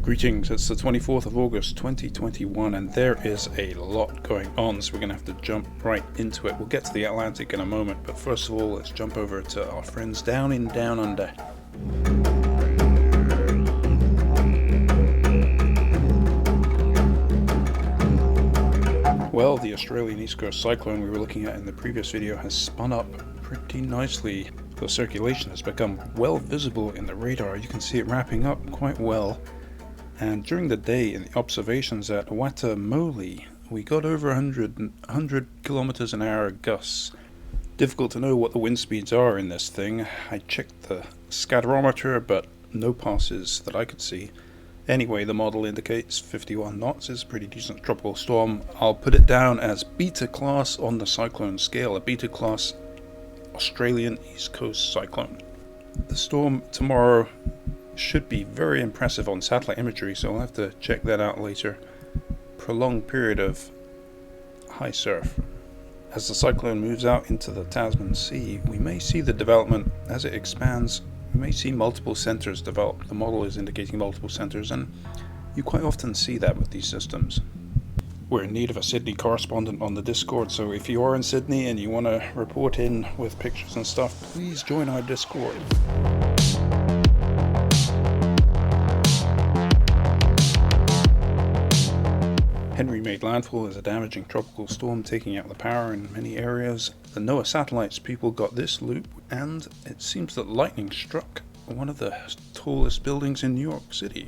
Greetings, it's the 24th of August 2021 and there is a lot going on, so we're going to have to jump right into it. We'll get to the Atlantic in a moment, but first of all let's jump over to our friends down under. Well, the Australian East Coast cyclone we were looking at in the previous video has spun up pretty nicely. The circulation has become well visible in the radar. You can see it wrapping up quite well. And during the day in the observations at Watamoli, we got over 100 kilometers an hour gusts. Difficult to know what the wind speeds are in this thing. I checked the scatterometer, but no passes that I could see. Anyway, the model indicates 51 knots is a pretty decent tropical storm. I'll put it down as beta class on the cyclone scale, a beta class Australian East Coast cyclone. The storm tomorrow should be very impressive on satellite imagery, so I'll have to check that out later. Prolonged period of high surf. As the cyclone moves out into the Tasman Sea, we may see the development as it expands. We may see multiple centers develop. The model is indicating multiple centers, and you quite often see that with these systems. We're in need of a Sydney correspondent on the Discord, so if you are in Sydney and you want to report in with pictures and stuff, please join our Discord. Henry made landfall as a damaging tropical storm, taking out the power in many areas. The NOAA satellites people got this loop, and it seems that lightning struck one of the tallest buildings in New York City.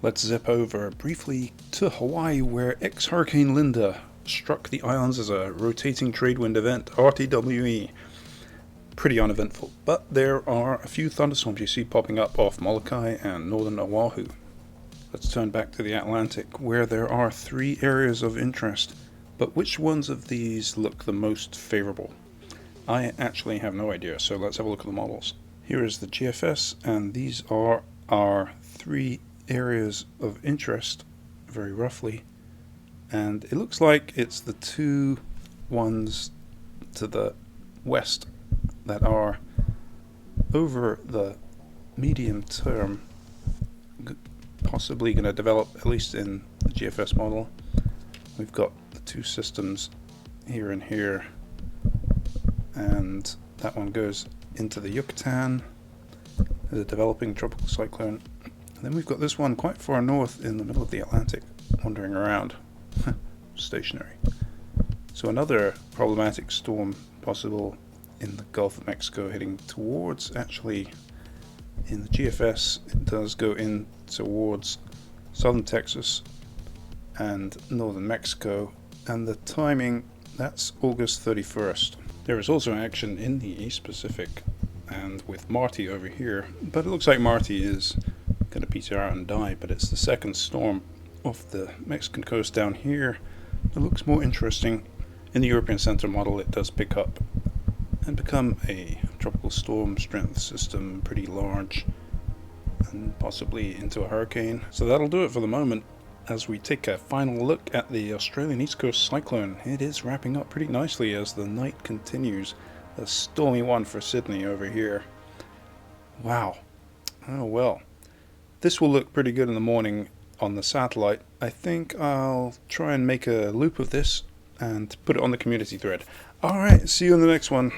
Let's zip over briefly to Hawaii, where ex-Hurricane Linda struck the islands as a rotating trade wind event, RTWE. Pretty uneventful, but there are a few thunderstorms you see popping up off Molokai and northern Oahu. Let's turn back to the Atlantic, where there are 3 areas of interest, but which ones of these look the most favorable? I actually have no idea, so let's have a look at the models. Here is the GFS, and these are our 3 areas of interest, very roughly, and it looks like it's the 2 ones to the west that are over the medium term, possibly going to develop, at least in the GFS model. We've got the 2 systems here and here, and that one goes into the Yucatan, the developing tropical cyclone. And then we've got this one quite far north in the middle of the Atlantic, wandering around, stationary. So another problematic storm possible in the Gulf of Mexico, heading towards, actually, in the GFS, it does go in towards southern Texas and northern Mexico, and the timing, that's August 31st. There is also action in the East Pacific and with Marty over here, but it looks like Marty is going to peter out and die, but it's the second storm off the Mexican coast down here. It looks more interesting. In the European Center model, it does pick up and become a tropical storm strength system, pretty large, and possibly into a hurricane. So that'll do it for the moment. As we take a final look at the Australian East Coast cyclone, it is wrapping up pretty nicely as the night continues. A stormy one for Sydney over here. Wow. Oh well. This will look pretty good in the morning on the satellite. I think I'll try and make a loop of this and put it on the community thread. Alright, see you in the next one.